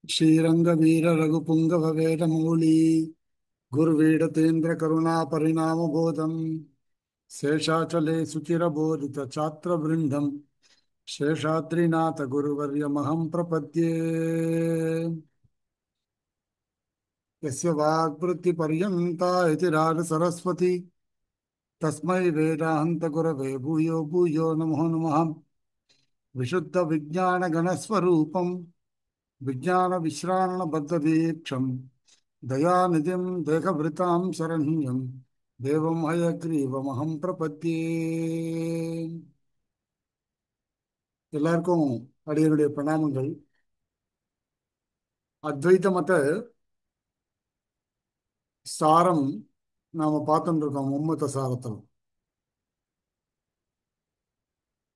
श्रीरंग वीर रघुपुंगव वेदमौली गुरुवीडतेन्द्र करुणा परिणाम बोधम शेषाचले सुचिरबोधित छात्र वृंदम शेषाद्रिनाथ गुरुवर्यमहं प्रपद्ये यस्य वाग्वृत्तिपर्यन्ता इति राज सरस्वती तस्मै वेदान्त गुरवे भूयो भूयो नमो नमः विशुद्ध विज्ञान गणस्वरूपं विज्ञान विश्राणन बद्धदीक्षं दयानिधिं देहभृतां शरण्यं देवं हयग्रीवमहं प्रपद्ये எல்லாருக்கும் அடியனுடைய பிரணாமங்கள். அத்வைத மத சாரம் நாம பார்த்துட்டு இருக்கோம். மும்மத சாரத்தில்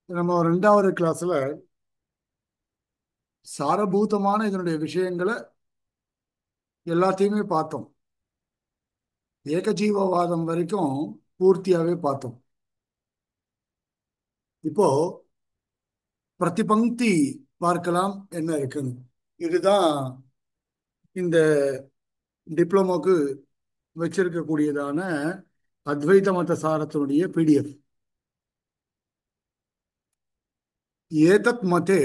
நம்ம ரெண்டாவது கிளாஸ்ல சாரபூதமான இதனுடைய விஷயங்களை எல்லாத்தையுமே பார்த்தோம். ஏகஜீவவாதம் வரைக்கும் பூர்த்தியாவே பார்த்தோம். இப்போ பிரதிபங்கி பார்க்கலாம் என்ன இருக்குன்னு. இதுதான் இந்த டிப்ளமோக்கு வச்சிருக்கக்கூடியதான அத்வைத மத சாரத்தினுடைய பிடிஎஃப். ஏதத் மதே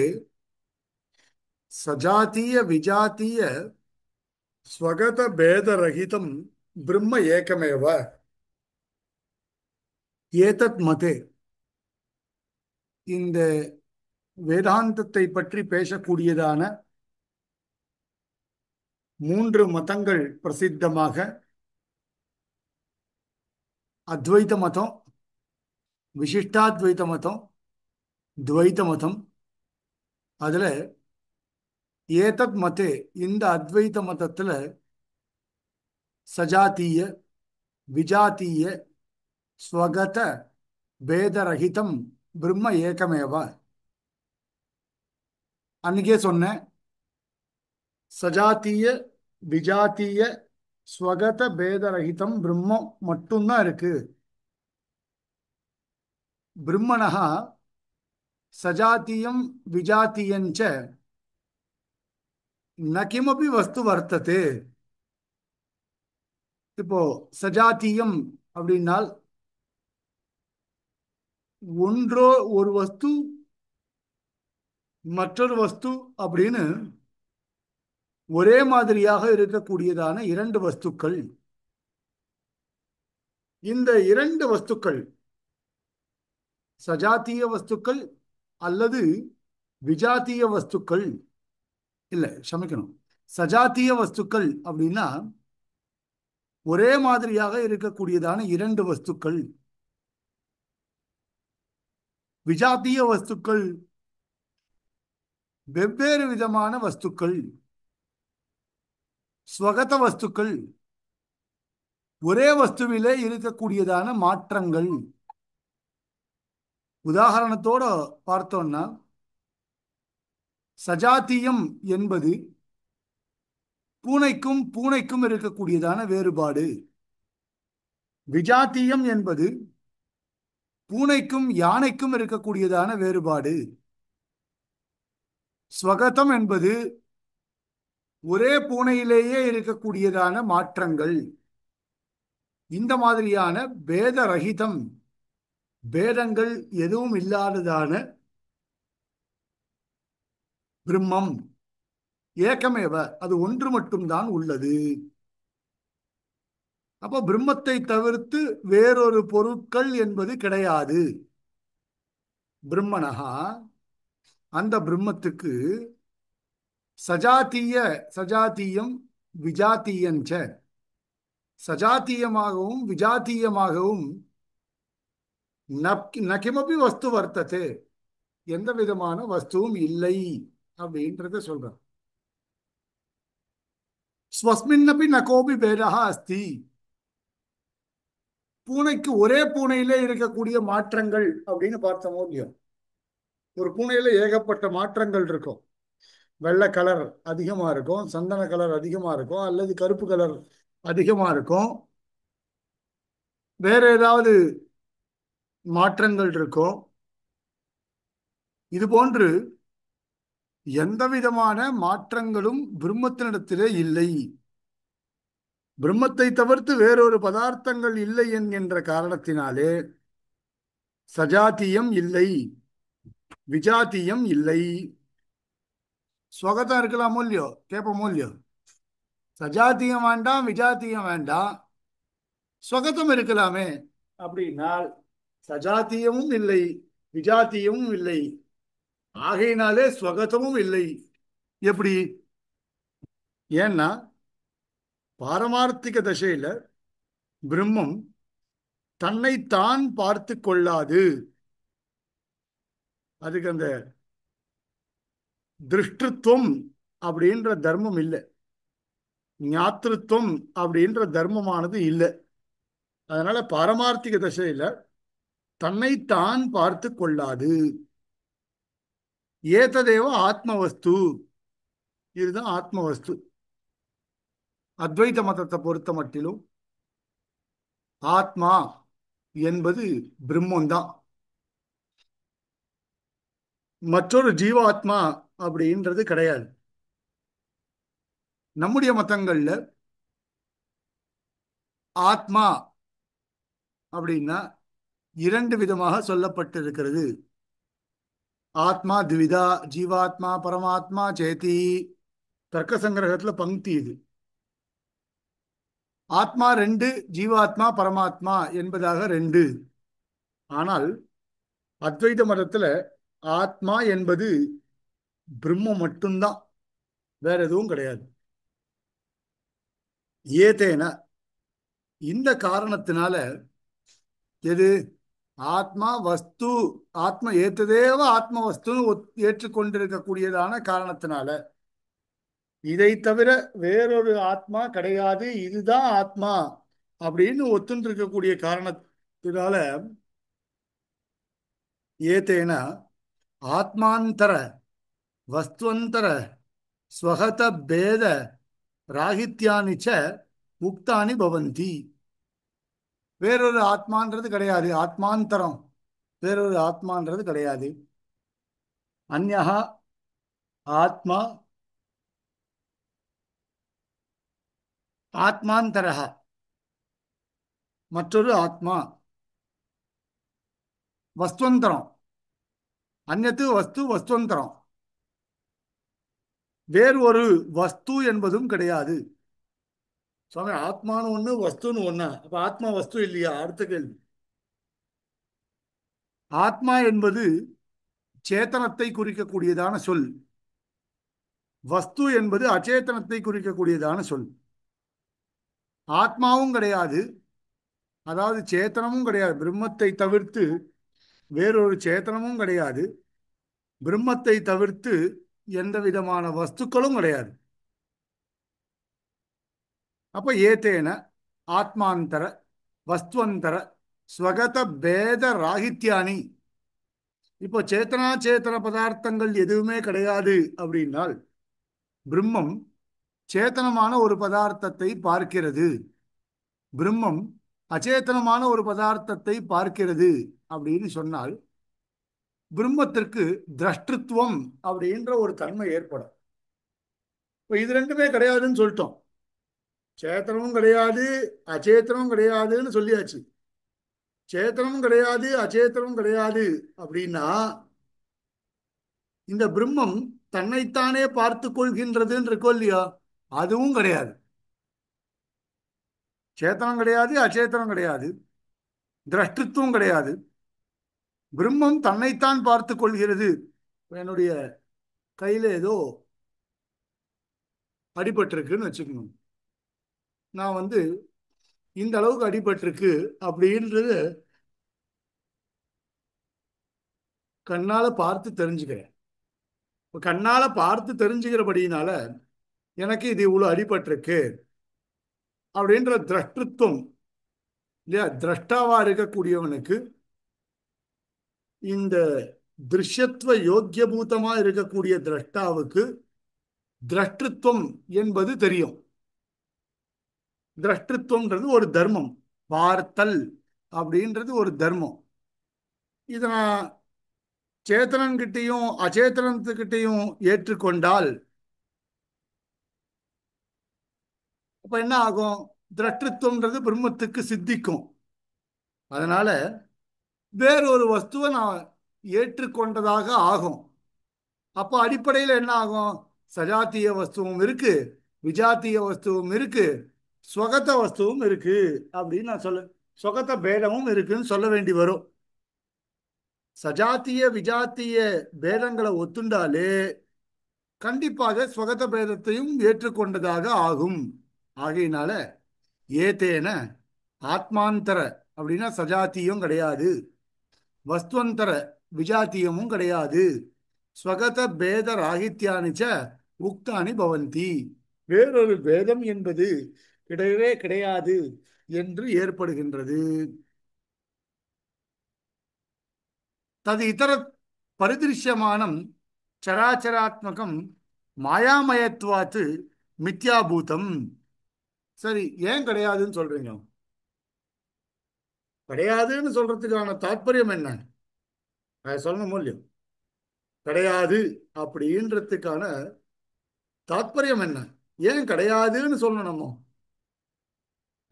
சஜாத்திய விஜாத்திய ஸ்வகத பேதரகிதம் பிரம்ம ஏகமேவ. ஏதத் மதே, இந்த வேதாந்தத்தை பற்றி பேசக்கூடியதான மூன்று மதங்கள் பிரசித்தமாக அத்வைத மதம், விசிஷ்டாத்வைத மதம், துவைத மதம். அதுல ஏதத் மதே, இந்த அத்வைத மதத்துல சஜாத்திய விஜாத்திய ஸ்வகத பேதரகிதம் பிரம்ம ஏகமேவ. அன்னைக்கே சொன்னேன், சஜாத்திய விஜாத்திய ஸ்வகத பேதரகிதம் பிரம்மம் மட்டும்தான் இருக்கு. பிரம்மணஹா சஜாத்தியம் விஜாத்தியஞ்ச ந கிமபி வஸ்து வர்த்ததே. இப்போ சஜாத்தியம் அப்படின்னால் ஒன்றோ ஒரு வஸ்து மற்றொரு வஸ்து அப்படின்னு ஒரே மாதிரியாக இருக்கக்கூடியதான இரண்டு வஸ்துக்கள். இந்த இரண்டு வஸ்துக்கள் சஜாத்திய வஸ்துக்கள் அல்லது விஜாத்திய வஸ்துக்கள். இல்லை, க்ஷமிக்கணும், சஜாத்திய வஸ்துக்கள் அப்படின்னா ஒரே மாதிரியாக இருக்கக்கூடியதான இரண்டு வஸ்துக்கள். விஜாத்திய வஸ்துக்கள் வெவ்வேறு விதமான வஸ்துக்கள். ஸ்வகத வஸ்துக்கள் ஒரே வஸ்துவிலே இருக்கக்கூடியதான மாற்றங்கள். உதாரணத்தோட பார்த்தோம்னா, சஜாத்தியம் என்பது பூனைக்கும் பூனைக்கும் இருக்கக்கூடியதான வேறுபாடு. விஜாத்தியம் என்பது பூனைக்கும் யானைக்கும் இருக்கக்கூடியதான வேறுபாடு. ஸ்வகதம் என்பது ஒரே பூனையிலேயே இருக்கக்கூடியதான மாற்றங்கள். இந்த மாதிரியான பேதரகிதம், பேதங்கள் எதுவும் இல்லாததான பிரம்மம் ஏகமேவ, அது ஒன்று மட்டும்தான் உள்ளது. அப்போ பிரம்மத்தை தவிர்த்து வேறொரு பொருட்கள் என்பது கிடையாது. பிரம்மனஹா, அந்த பிரம்மத்துக்கு சஜாத்திய, சஜாத்தியம் விஜாத்தியஞ்ச, சஜாத்தியமாகவும் விஜாத்தியமாகவும் நகிமபி வஸ்து வர்த்ததே, எந்த விதமான வஸ்துவும் இல்லை அப்படின்றத சொல்றார். ஸ்வஸ்மின்னபி நகோபி பேதா அஸ்தி. பூனைக்கு ஒரே பூனையிலே இருக்கக்கூடிய மாற்றங்கள் அப்படின்னு பார்த்தோமோ இல்லையோ, ஒரு பூனையில ஏகப்பட்ட மாற்றங்கள் இருக்கும். வெள்ளை கலர் அதிகமா இருக்கும், சந்தன கலர் அதிகமா இருக்கும், அல்லது கருப்பு கலர் அதிகமா இருக்கும், வேற ஏதாவது மாற்றங்கள் இருக்கும். இது போன்று எந்த விதமான மாற்றங்களும் பிரம்மத்தினிடத்திலே இல்லை. பிரம்மத்தை தவிர்த்து வேறொரு பதார்த்தங்கள் இல்லை என்கின்ற காரணத்தினாலே சஜாத்தியம் இல்லை, விஜாத்தியம் இல்லை. ஸ்வகதம் இருக்கலாமோ இல்லையோ, கேட்போமோ இல்லையோ? சஜாத்தியம் வேண்டாம், விஜாத்தியம் வேண்டாம், ஸ்வகதம் இருக்கலாமே அப்படின்னால் சஜாத்தியமும் இல்லை, விஜாத்தியமும் இல்லை, ஆகையினாலே ஸ்வகதமும் இல்லை. எப்படி? ஏன்னா பாரமார்த்திக தசையில பிரம்மம் தன்னைத்தான் பார்த்து கொள்ளாது. அதுக்கு அந்த திருஷ்டிருத்துவம் அப்படின்ற தர்மம் இல்லை, ஞாத்திருத்துவம் அப்படின்ற தர்மமானது இல்லை. அதனால பாரமார்த்திக தசையில தன்னைத்தான் பார்த்து கொள்ளாது. ஏததேவ ஆத்மவஸ்து, இதுதான் ஆத்மவஸ்து. அத்வைத மதத்தை பொறுத்த மட்டிலும் ஆத்மா என்பது பிரம்மந்தான். மற்றொரு ஜீவாத்மா அப்படின்றது கிடையாது. நம்முடைய மதங்கள்ல ஆத்மா அப்படின்னா இரண்டு விதமாக சொல்லப்பட்டிருக்கிறது. ஆத்மா த்விதா, ஜீவாத்மா பரமாத்மா சேதி. தர்க்க சங்கிரகத்துல பங்கி இது. ஆத்மா ரெண்டு, ஜீவாத்மா பரமாத்மா என்பதாக ரெண்டு. ஆனால் அத்வைத மதத்துல ஆத்மா என்பது பிரம்மம் மட்டும்தான், வேற எதுவும் கிடையாது. ஏதேன, இந்த காரணத்தினால எது ஆத்மா வஸ்து, ஆத்ம ஏத்ததேவ ஆத்ம வஸ்துன்னு ஏற்றுக்கொண்டிருக்கக்கூடியதான காரணத்தினால இதை தவிர வேறொரு ஆத்மா கிடையாது, இதுதான் ஆத்மா அப்படின்னு ஒத்துன்னு இருக்கக்கூடிய காரணத்தினால ஏதேன ஆத்மாந்தர வஸ்துவந்தர ஸ்வகத பேத ராகித்யானி ச உக்தானி பவந்தி. வேறொரு ஆத்மான்றது கிடையாது, ஆத்மாந்தரம் வேறொரு ஆத்மான்றது கிடையாது. அந்யஹா ஆத்மா ஆத்மாந்தரஹ, மற்றொரு ஆத்மா. வஸ்துவந்தரம், அந்நத்து வஸ்து வஸ்துவந்தரம், வேறு ஒரு வஸ்து என்பதும் கிடையாது. சுவாமி ஆத்மான்னு ஒண்ணு வஸ்துன்னு ஒண்ணா? அப்ப ஆத்மா வஸ்து இல்லையா? அடுத்த கேள்வி. ஆத்மா என்பது சேத்தனத்தை குறிக்கக்கூடியதான சொல், வஸ்து என்பது அச்சேதனத்தை குறிக்கக்கூடியதான சொல். ஆத்மாவும் கிடையாது, அதாவது சேத்தனமும் கிடையாது. பிரம்மத்தை தவிர்த்து வேறொரு சேத்தனமும் கிடையாது, பிரம்மத்தை தவிர்த்து எந்த விதமான வஸ்துக்களும் கிடையாது. அப்ப ஏதேன ஆத்மாந்தர வஸ்துவந்தர ஸ்வகத பேத ராகித்யானி. இப்போ சேத்தனா சேத்தன பதார்த்தங்கள் எதுவுமே கிடையாது அப்படின்னால் பிரம்மம் சேத்தனமான ஒரு பதார்த்தத்தை பார்க்கிறது, பிரம்மம் அச்சேதனமான ஒரு பதார்த்தத்தை பார்க்கிறது அப்படின்னு சொன்னால் பிரம்மத்திற்கு திரஷ்டிருத்துவம் அப்படின்ற ஒரு தன்மை ஏற்படும். இப்போ இது ரெண்டுமே கிடையாதுன்னு சொல்லிட்டோம். சேத்தனமும் கிடையாது, அச்சேத்தனமும் கிடையாதுன்னு சொல்லியாச்சு. சேத்தனமும் கிடையாது, அச்சேத்தனமும் கிடையாது அப்படின்னா இந்த பிரம்மம் தன்னைத்தானே பார்த்து கொள்கின்றதுன்னு இருக்கோ இல்லையா? அதுவும் கிடையாது. சேத்தனம் கிடையாது, அச்சேத்தனம் கிடையாது, திரஷ்டிருத்துவம் கிடையாது. பிரம்மம் தன்னைத்தான் பார்த்து கொள்கிறது. என்னுடைய கையில ஏதோ அடிபட்டிருக்குன்னு வச்சுக்கணும். நான் இந்த அளவுக்கு அடிபட்டிருக்கு அப்படின்றது கண்ணால பார்த்து தெரிஞ்சுக்கிறேன். இப்போ கண்ணால பார்த்து தெரிஞ்சுக்கிறபடியினால எனக்கு இது இவ்வளவு அடிபட்டிருக்கு அப்படின்ற திரஷ்டிருத்துவம் இல்லையா? திரஷ்டாவா இருக்கக்கூடியவனுக்கு இந்த திருஷ்யத்துவ யோக்கியபூதமா இருக்கக்கூடிய திரஷ்டாவுக்கு திரஷ்டிருத்துவம் என்பது தெரியும். திரஷ்டிருத்துவம்ன்றது ஒரு தர்மம், பார்த்தல் அப்படின்றது ஒரு தர்மம். இதை நான் சேத்தனன்கிட்டையும் அச்சேதனத்துக்கிட்டையும் ஏற்றுக்கொண்டால் அப்ப என்ன ஆகும்? திரஷ்டத்துவம்ன்றது பிரம்மத்துக்கு சித்திக்கும். அதனால வேறொரு வஸ்துவை நான் ஏற்றுக்கொண்டதாக ஆகும். அப்போ அடிப்படையில் என்ன ஆகும்? சஜாத்திய வஸ்துவும் இருக்கு, விஜாத்திய வஸ்துவும் இருக்கு, ஸ்வகத வஸ்துவும் இருக்கு அப்படின்னு நான் சொல்ல, ஸ்வகத பேதமும் இருக்குன்னு சொல்ல வேண்டி வரும். சஜாத்திய விஜாத்திய பேதங்களை ஒத்துண்டாலே கண்டிப்பாக ஸ்வகத பேதத்தையும் ஏற்றுக்கொண்டதாக ஆகும். ஆகையினால ஏதேன ஆத்மாந்தர அப்படின்னா சஜாத்தியம் கிடையாது, வஸ்துவந்தர விஜாத்தியமும் கிடையாது, ஸ்வகத பேத ராகித்யானிச்ச உக்தானி பவந்தி, வேறொரு பேதம் என்பது கிடையவே கிடையாது என்று ஏற்படுகின்றது. தது இதர பரிதிருஷ்யமானம் சராச்சராத்மகம் மாயாமயத்துவாத்து மித்யாபூதம். சரி, ஏன் கிடையாதுன்னு சொல்றீங்க? கிடையாதுன்னு சொல்றதுக்கான தாற்பயம் என்ன? அதை சொல்லணும் மூலியம். கிடையாது அப்படின்றதுக்கான தாற்பயம் என்ன? ஏன் கிடையாதுன்னு சொல்லணும் நம்ம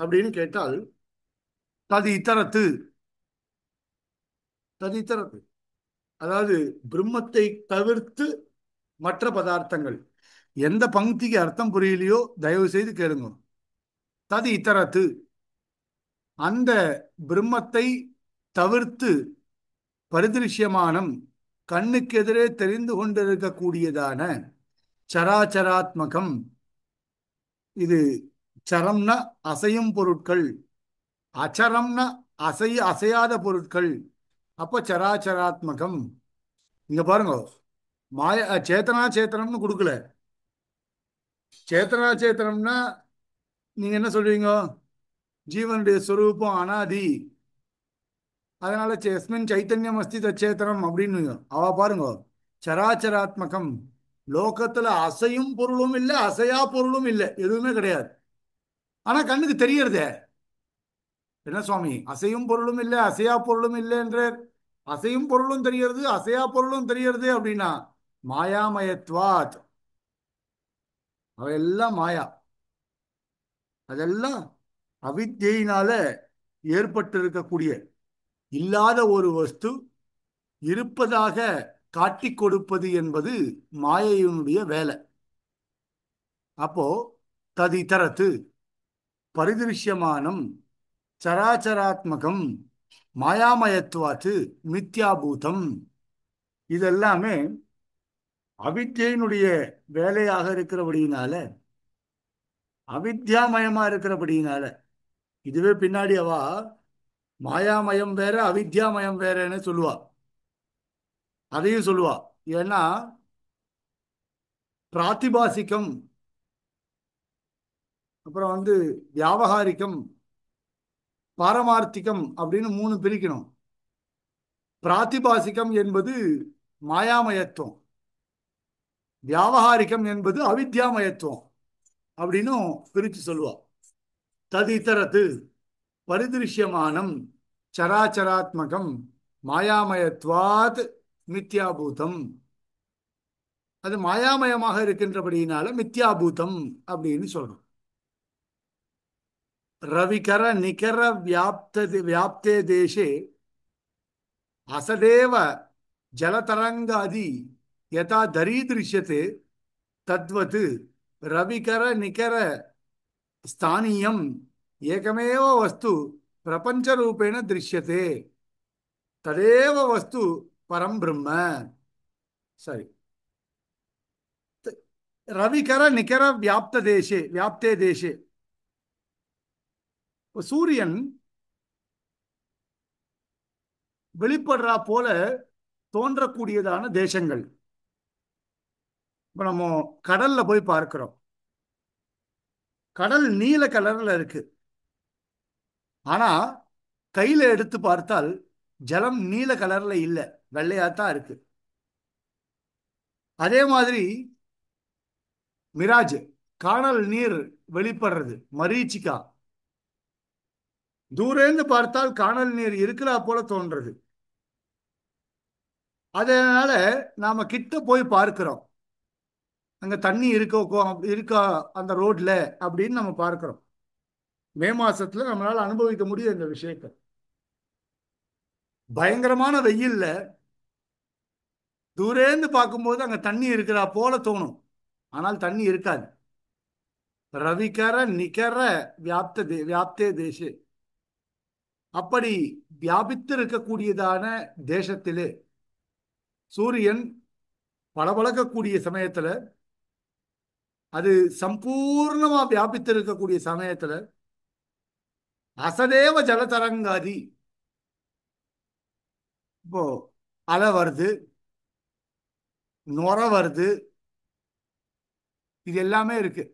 அப்படின்னு கேட்டால், தது இத்தரத்து, தது இத்தரத்து அதாவது பிரம்மத்தை தவிர்த்து மற்ற பதார்த்தங்கள். எந்த பங்கிக்கு அர்த்தம் புரியலையோ தயவு செய்து கேளுங்க. தது இத்தரத்து அந்த பிரம்மத்தை தவிர்த்து பரிதிருஷ்யமானம் கண்ணுக்கு எதிரே தெரிந்து கொண்டிருக்கக்கூடியதான சராச்சராத்மகம், இது சரம்னா அசையும் பொருட்கள், அச்சரம்னா அசையாத பொருட்கள். அப்ப சராச்சராத்மகம். இங்க பாருங்க, மாய சேத்தனா சேத்தனம்னு கொடுக்கல. சேத்தனா சேத்தனம்னா நீங்க என்ன சொல்றீங்க? ஜீவனுடைய சொரூபம் அனாதி, அதனால எஸ்மின் சைத்தன்யம் அஸ்தி தச்சேத்தனம் அப்படின்னு அவ பாருங்க. சராச்சராத்மகம், லோகத்துல அசையும் பொருளும் இல்லை, அசையா பொருளும் இல்லை, எதுவுமே கிடையாது. ஆனா கண்ணுக்கு தெரியறதே. என்ன சுவாமி, அசையும் பொருளும் இல்லை அசையா பொருளும் இல்லை என்ற, அசையும் பொருளும் தெரியறது அசையா பொருளும் தெரியறது அப்படின்னா மாயாமயத்வாத், அவையெல்லாம் மாயா. அதெல்லாம் அவித்யினால ஏற்பட்டிருக்கக்கூடிய, இல்லாத ஒரு வஸ்து இருப்பதாக காட்டிக் கொடுப்பது என்பது மாயையினுடைய வேலை. அப்போ ததிதரத்து பரிதிருஷ்யமானம் சராச்சராத்மகம் மாயாமயத்துவாத்து மித்யாபூதம், இதெல்லாமே அவித்யினுடைய வேலையாக இருக்கிறபடியினால, அவித்யாமயமா இருக்கிறபடியினால. இதுவே பின்னாடி அவ மாயாமயம் வேற அவித்யாமயம் வேறன்னு சொல்லுவா, அதையும் சொல்லுவா. ஏன்னா பிராத்திபாசிகம், அப்புறம் வியாவகாரிகம், பாரமார்த்திகம் அப்படின்னு மூணு பிரிக்கணும். பிராத்திபாசிகம் என்பது மாயாமயத்துவம், வியாவகாரிகம் என்பது அவித்யாமயத்துவம் அப்படின்னு பிரிச்சு சொல்லுவா. ததிதரத்து பரிதிருஷ்யமானம் சராச்சராத்மகம் மாயாமயத்வாத் மித்யாபூதம், அது மாயாமயமாக இருக்கின்றபடியினால மித்யாபூதம் அப்படின்னு சொல்றோம். ரவிகர நிகர வியாப்தே தேசே அசதேவ ஜலதரங்காதி யதா தரீதிருஷ்யते தத்வத் ரவிகர நிகர ஸ்தானியம் ஏகமேவ வஸ்து பிரபஞ்ச ரூபேண திருஷ்யते ததேவ வஸ்து பரம் பிரம்ம. சரி, ரவிகர நிகர வியாப்தே தேசே சூரியன் வெளிப்படுறா போல தோன்றக்கூடியதான தேசங்கள். இப்ப நம்ம கடல்ல போய் பார்க்கிறோம், கடல் நீல கலர்ல இருக்கு. ஆனா கையில எடுத்து பார்த்தால் ஜலம் நீல கலர்ல இல்ல, வெள்ளையாத்தான் இருக்கு. அதே மாதிரி மிராஜ், காணல் நீர் வெளிப்படுறது, மரீச்சிகா, தூரேந்து பார்த்தால் காணல் நீர் இருக்கிறா போல தோன்றது. அதனால நாம கிட்ட போய் பார்க்கிறோம், அங்க தண்ணி இருக்கா அந்த ரோட்ல அப்படின்னு நம்ம பார்க்கிறோம். மே மாசத்துல நம்மளால அனுபவிக்க முடியும் இந்த விஷயத்தை. பயங்கரமான வெயில்ல தூரேந்து பார்க்கும்போது அங்க தண்ணி இருக்கிறா போல தோணும், ஆனால் தண்ணி இருக்காது. ரவிகர நிகர வியாப்தே தேசே, அப்படி வியாபித்து இருக்கக்கூடியதான தேசத்திலே சூரியன் பளபளக்கக்கூடிய சமயத்துல, அது சம்பூர்ணமா வியாபித்து இருக்கக்கூடிய சமயத்துல அசதேவ ஜலதரங்காதி, இப்போ அலை வருது, நுரை வருது, இது எல்லாமே இருக்கு.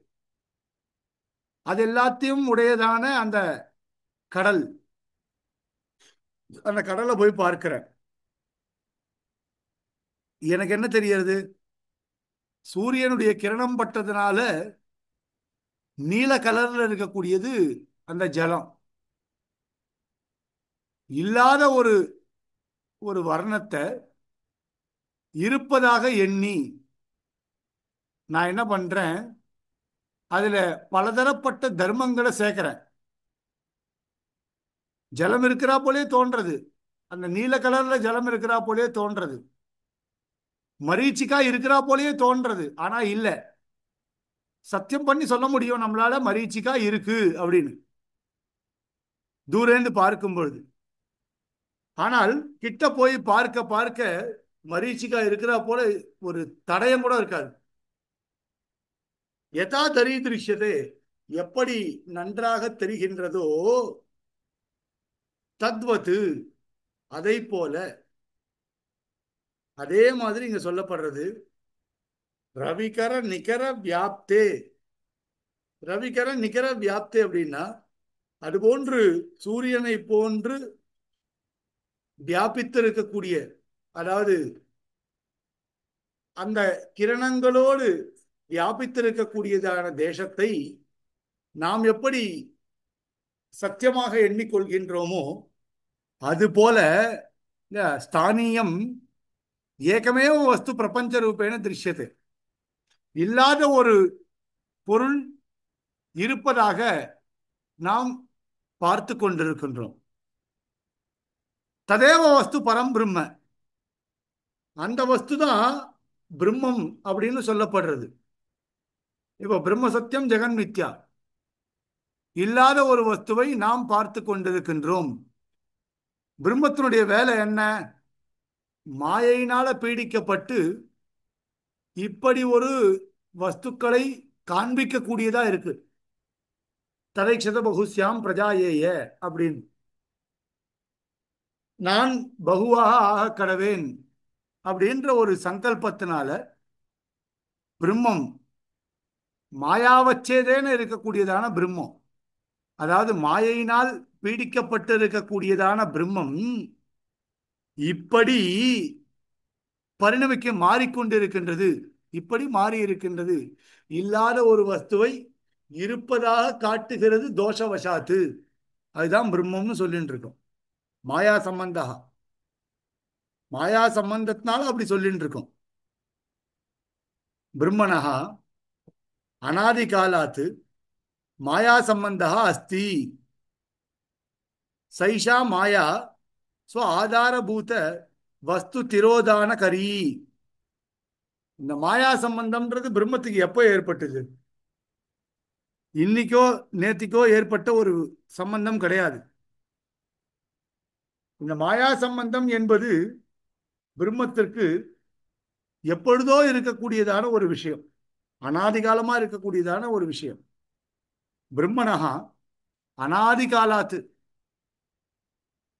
அது எல்லாத்தையும் உடையதான அந்த கடல், அந்த கடலை போய் பார்க்கிறேன். எனக்கு என்ன தெரியறது? சூரியனுடைய கிரணம் பட்டதுனால நீல கலர்ல இருக்கக்கூடியது அந்த ஜலம். இல்லாத ஒரு ஒரு வர்ணத்தை இருப்பதாக எண்ணி நான் என்ன பண்றேன், அதுல பலதரப்பட்ட தர்மங்களை சேர்க்கிறேன். ஜலம் இருக்கிறா போலே தோன்றது, அந்த நீல கலர்ல ஜலம் இருக்கிறா போலே தோன்றது, மரீச்சிக்கா இருக்கிறா போலயே தோன்றது. ஆனா இல்ல, சத்தியம் பண்ணி சொல்ல முடியும் நம்மளால மரீச்சிக்கா இருக்கு அப்படின்னு தூரேந்து பார்க்கும் பொழுது. ஆனால் கிட்ட போய் பார்க்க பார்க்க மரீச்சிக்கா இருக்கிறா போல ஒரு தடயம் கூட இருக்காது. யதா தரீதிருஷ்யதே, எப்படி நன்றாக தெரிகின்றதோ தத்வத்து, அதை போல, அதே மாதிரி இங்க சொல்லப்படுறது. ரவிகர நிகர வியாப்தே, ரவிகர நிகர வியாப்தே அப்படின்னா அதுபோன்று சூரியனை போன்று வியாபித்து இருக்கக்கூடிய, அதாவது அந்த கிரணங்களோடு வியாபித்திருக்கக்கூடியதான தேசத்தை நாம் எப்படி சத்தியமாக எண்ணிக்கொள்கின்றோமோ அதுபோல ஸ்தானியம் ஏகமேவ வஸ்து பிரபஞ்ச ரூபேண திருஷ்யத்தை, இல்லாத ஒரு பொருள் இருப்பதாக நாம் பார்த்து கொண்டிருக்கின்றோம். ததேவ வஸ்து பரம் பிரம்ம, அந்த வஸ்து தான் பிரம்மம் அப்படின்னு சொல்லப்படுறது. இப்போ பிரம்ம சத்தியம் ஜெகன் மித்யா, இல்லாத ஒரு வஸ்துவை நாம் பார்த்து கொண்டிருக்கின்றோம். பிரம்மத்தினுடைய வேலை என்ன? மாயையினால பீடிக்கப்பட்டு இப்படி ஒரு வஸ்துக்களை காண்பிக்க கூடியதா இருக்கு. ததைக்ஷத பகுஸ்யாம் பிரஜாயேய அப்படின்னு, நான் பகுவாக ஆக கடவேன் அப்படின்ற ஒரு சங்கல்பத்தினால பிரம்மம் மாயாவச்சேதேன இருக்கக்கூடியதான பிரம்மம், அதாவது மாயையினால் பீடிக்கப்பட்டு இருக்கக்கூடியதான பிரம்மம் இப்படி பரிணமிக்க மாறிக்கொண்டிருக்கின்றது. இப்படி மாறி இருக்கின்றது, இல்லாத ஒரு வஸ்துவை இருப்பதாக காட்டுகிறது தோஷவசாத்து. அதுதான் பிரம்மம்னு சொல்லிட்டு இருக்கோம். மாயா சம்பந்தா, மாயா சம்பந்தத்தினால அப்படி சொல்லிட்டு இருக்கோம். பிரம்மணா அநாதி காலாத்து மாயா சம்பந்தா அஸ்தி, சைஷா மாயா ஸ்வ ஆதாரபூத வஸ்து திரோதான கரி. இந்த மாயா சம்பந்தம்ன்றது பிரம்மத்துக்கு எப்போ ஏற்பட்டது? இன்னைக்கோ நேத்திக்கோ ஏற்பட்ட ஒரு சம்பந்தம் கிடையாது. இந்த மாயா சம்பந்தம் என்பது பிரம்மத்திற்கு எப்பொழுதோ இருக்கக்கூடியதான ஒரு விஷயம், அனாதி காலமா இருக்கக்கூடியதான ஒரு விஷயம். பிரம்மனஹா அனாதி காலாத்து,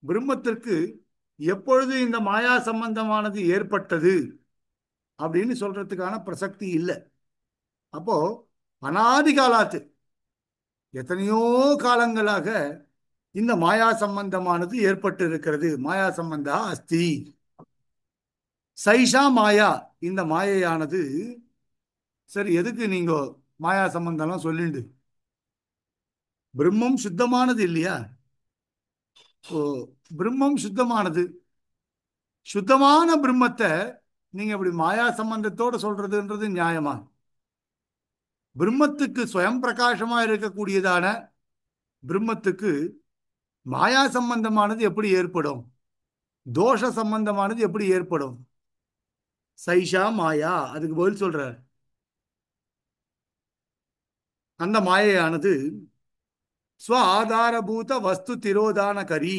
பிரம்மத்திற்கு எப்பொழுது இந்த மாயா சம்பந்தமானது ஏற்பட்டது அப்படின்னு சொல்றதுக்கான பிரசக்தி இல்லை. அப்போ அனாதி காலாத்து, எத்தனையோ காலங்களாக இந்த மாயா சம்பந்தமானது ஏற்பட்டு இருக்கிறது. மாயா சம்பந்தா அஸ்தி, சைஷா மாயா, இந்த மாயையானது. சரி, எதுக்கு நீங்க மாயா சம்பந்தம்லாம் சொல்லிண்டு? பிரம்மம் சுத்தமானது இல்லையா? ஓ, பிரம்மம் சுத்தமானது, சுத்தமான பிரம்மத்தை நீங்க இப்படி மாயா சம்பந்தத்தோட சொல்றதுன்றது நியாயமா? பிரம்மத்துக்கு சுயம் பிரகாசமா இருக்கக்கூடியதான பிரம்மத்துக்கு மாயா சம்பந்தமானது எப்படி ஏற்படும்? தோஷ சம்பந்தமானது எப்படி ஏற்படும்? சைஷா மாயா அதுக்கு பதில் சொல்றார். அந்த மாயையானது ஸ்வ ஆதாரபூத வஸ்து திரோதான கரி,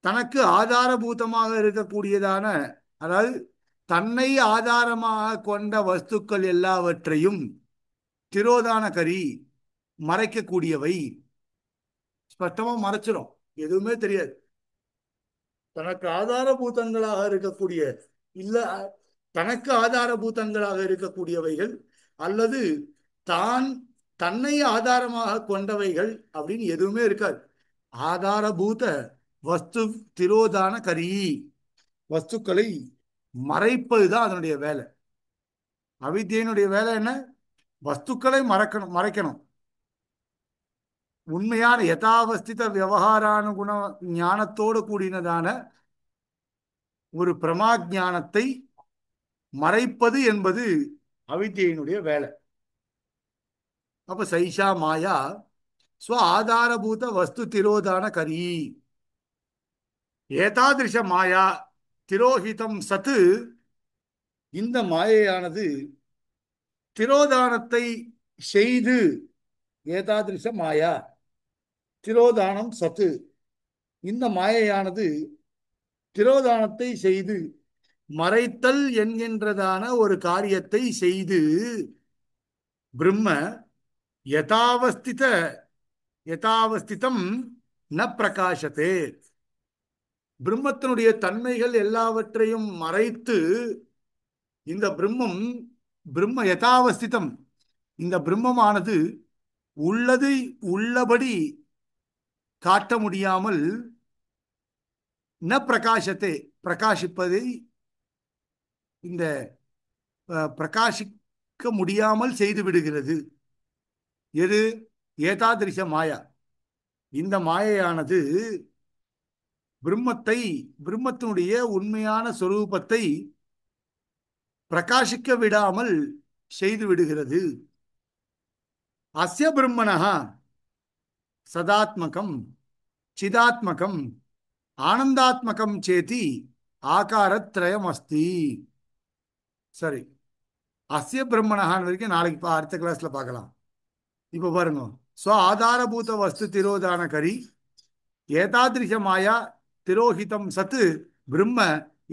தனக்கு ஆதாரபூதமாக இருக்கக்கூடியதான, அதாவது தன்னை ஆதாரமாக கொண்ட வஸ்துக்கள் எல்லாவற்றையும் திரோதான கரி மறைக்கக்கூடியவை. ஸ்பஷ்டமா மறைச்சிடும், எதுவுமே தெரியாது. தனக்கு ஆதாரபூதங்களாக இருக்கக்கூடிய, இல்ல தனக்கு ஆதாரபூதங்களாக இருக்கக்கூடியவைகள் அல்லது தான் தன்னை ஆதாரமாக கொண்டவைகள் அப்படின்னு எதுவுமே இருக்காது. ஆதாரபூத வஸ்து திரோதான கரி, வஸ்துக்களை மறைப்பதுதான் அதனுடைய வேலை. அவித்யினுடைய வேலை என்ன? வஸ்துக்களை மறைக்கணும். உண்மையான யதாவஸ்தித விவகாரானுகுண ஞானத்தோடு கூடினதான ஒரு பிரமா ஞானத்தை மறைப்பது என்பது அவித்யினுடைய வேலை. அப்ப சைஷா மாயா ஸ்வ ஆதாரபூத வஸ்து திரோதான கரி. ஏதாதிருஷ மாயா திரோஹிதம் சத்து, இந்த மாயையானது திரோதானத்தை செய்து, ஏதாதிருஷ மாயா திரோதானம் சத்து, இந்த மாயையானது திரோதானத்தை செய்து மறைத்தல் என்கின்றதான ஒரு காரியத்தை செய்து பிரம்ம யதாவஸ்தித யதாவஸ்திதம் ந பிரகாசத்தே, பிரம்மத்தினுடைய தன்மைகள் எல்லாவற்றையும் மறைத்து இந்த பிரம்மம் பிரம்ம யதாவஸ்திதம், இந்த பிரம்மமானது உள்ளது உள்ளபடி காட்ட முடியாமல் ந பிரகாசத்தை பிரகாசிப்பதை, இந்த பிரகாசிக்க முடியாமல் செய்து விடுகிறது. எது? ஏதாதிருஷ மாயா, இந்த மாயையானது பிரம்மத்தை, பிரம்மத்தினுடைய உண்மையான சொரூபத்தை பிரகாசிக்க விடாமல் செய்து விடுகிறது. அஸ்ய பிரம்மணஹ சதாத்மகம் சிதாத்மகம் ஆனந்தாத்மகம் சேதி ஆகாரத்ரயம் அஸ்தி. சரி, அஸ்ய பிரம்மணஹான் வரைக்கும் நாளைக்கு அடுத்த கிளாஸ்ல பார்க்கலாம். இப்ப பாருங்க, ஸ்வ ஆதாரபூத வஸ்து திரோதான கரி, ஏதாதிருஷ மாயா திரோஹிதம் சத்து பிரம்ம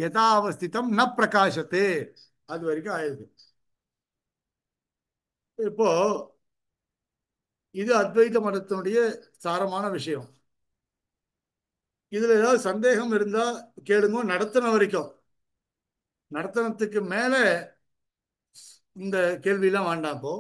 யதாவஸ்திதம் ந பிரகாசத்தே, அது வரைக்கும் ஆயிருக்கு. இப்போ இது அத்வைத மதத்தினுடைய சாரமான விஷயம். இதுல ஏதாவது சந்தேகம் இருந்தா கேளுங்க. நடத்தின வரைக்கும், நடத்தினத்துக்கு மேல இந்த கேள்வியெல்லாம் வேண்டாம். இப்போ